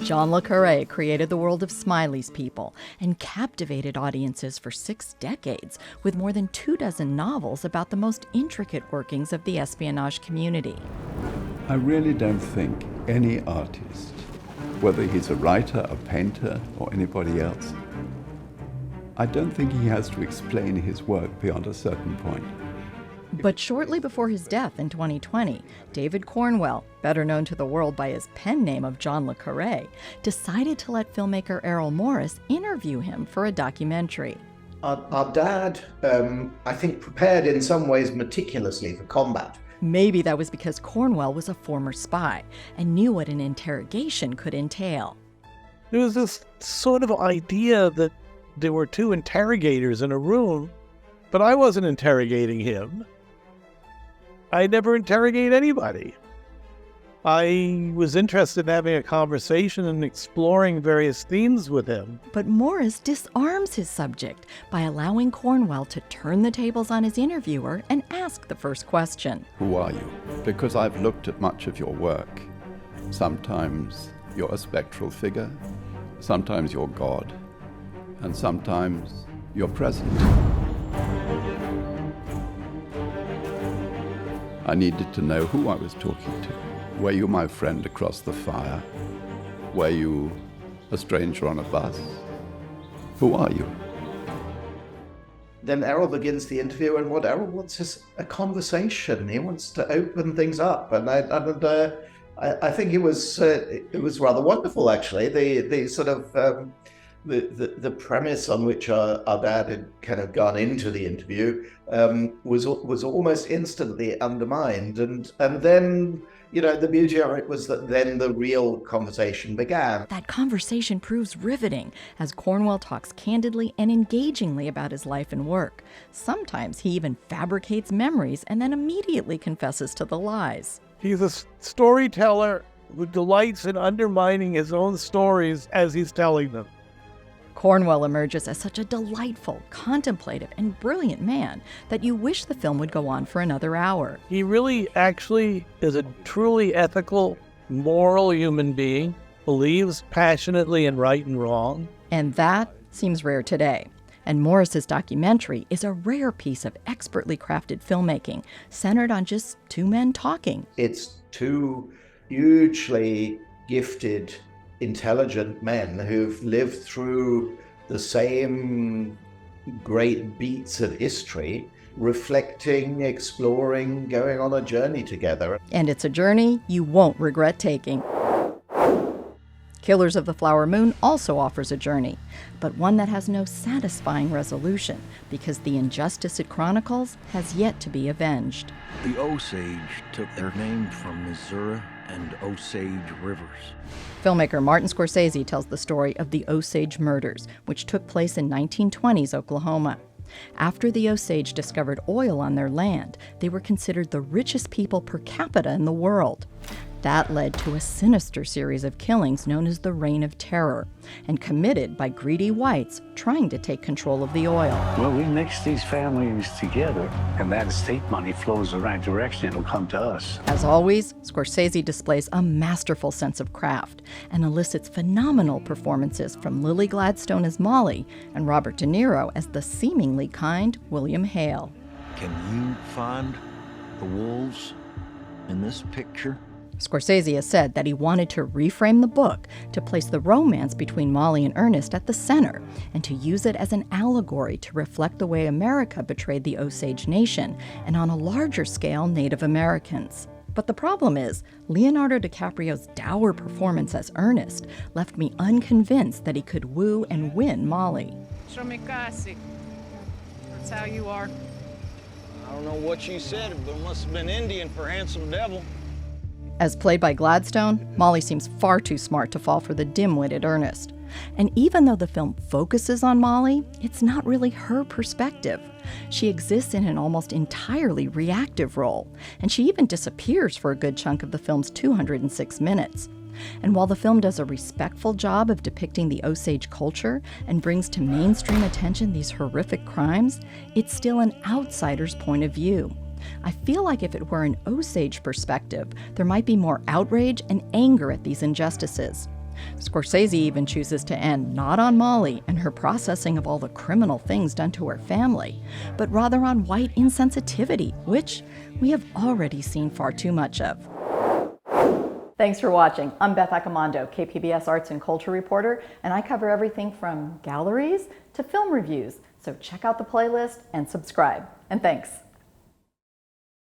John Le Carré created the world of Smiley's People and captivated audiences for 6 decades with more than 24 novels about the most intricate workings of the espionage community. I really don't think any artist, whether he's a writer, a painter, or anybody else, I don't think he has to explain his work beyond a certain point. But shortly before his death in 2020, David Cornwell, better known to the world by his pen name of John Le Carré, decided to let filmmaker Errol Morris interview him for a documentary. Our dad, I think, prepared in some ways meticulously for combat. Maybe that was because Cornwell was a former spy and knew what an interrogation could entail. There was this sort of idea that there were 2 interrogators in a room, but I wasn't interrogating him. I never interrogate anybody. I was interested in having a conversation and exploring various themes with him. But Morris disarms his subject by allowing Cornwell to turn the tables on his interviewer and ask the first question. Who are you? Because I've looked at much of your work. Sometimes you're a spectral figure, sometimes you're God, and sometimes you're present. I needed to know who I was talking to. Were you my friend across the fire? Were you a stranger on a bus? Who are you? Then Errol begins the interview, and what Errol wants is a conversation. He wants to open things up, and I think it was rather wonderful, actually. The sort of the premise on which our dad had kind of gone into the interview was almost instantly undermined, and then, you know, the beauty of it was that then the real conversation began. That conversation proves riveting as Cornwell talks candidly and engagingly about his life and work. Sometimes he even fabricates memories and then immediately confesses to the lies. He's a storyteller who delights in undermining his own stories as he's telling them. Cornwell emerges as such a delightful, contemplative, and brilliant man that you wish the film would go on for another hour. He really actually is a truly ethical, moral human being, believes passionately in right and wrong. And that seems rare today. And Morris's documentary is a rare piece of expertly crafted filmmaking, centered on just 2 men talking. It's 2 hugely gifted, intelligent men who've lived through the same great beats of history, reflecting, exploring, going on a journey together. And it's a journey you won't regret taking. Killers of the Flower Moon also offers a journey, but one that has no satisfying resolution because the injustice it chronicles has yet to be avenged. The Osage took their name from Missouri and Osage rivers. Filmmaker Martin Scorsese tells the story of the Osage murders, which took place in 1920s Oklahoma. After the Osage discovered oil on their land, they were considered the richest people per capita in the world. That led to a sinister series of killings known as the Reign of Terror, and committed by greedy whites trying to take control of the oil. Well, we mix these families together, and that estate money flows the right direction. It'll come to us. As always, Scorsese displays a masterful sense of craft and elicits phenomenal performances from Lily Gladstone as Molly and Robert De Niro as the seemingly kind William Hale. Can you find the wolves in this picture? Scorsese has said that he wanted to reframe the book to place the romance between Molly and Ernest at the center and to use it as an allegory to reflect the way America betrayed the Osage Nation and, on a larger scale, Native Americans. But the problem is, Leonardo DiCaprio's dour performance as Ernest left me unconvinced that he could woo and win Molly. That's how you are. I don't know what she said, but it must have been Indian for handsome devil. As played by Gladstone, Molly seems far too smart to fall for the dim-witted Ernest. And even though the film focuses on Molly, it's not really her perspective. She exists in an almost entirely reactive role, and she even disappears for a good chunk of the film's 206 minutes. And while the film does a respectful job of depicting the Osage culture and brings to mainstream attention these horrific crimes, it's still an outsider's point of view. I feel like if it were an Osage perspective, there might be more outrage and anger at these injustices. Scorsese even chooses to end not on Molly and her processing of all the criminal things done to her family, but rather on white insensitivity, which we have already seen far too much of. Thanks for watching. I'm Beth Accomando, KPBS Arts and Culture reporter, and I cover everything from galleries to film reviews. So check out the playlist and subscribe. And thanks.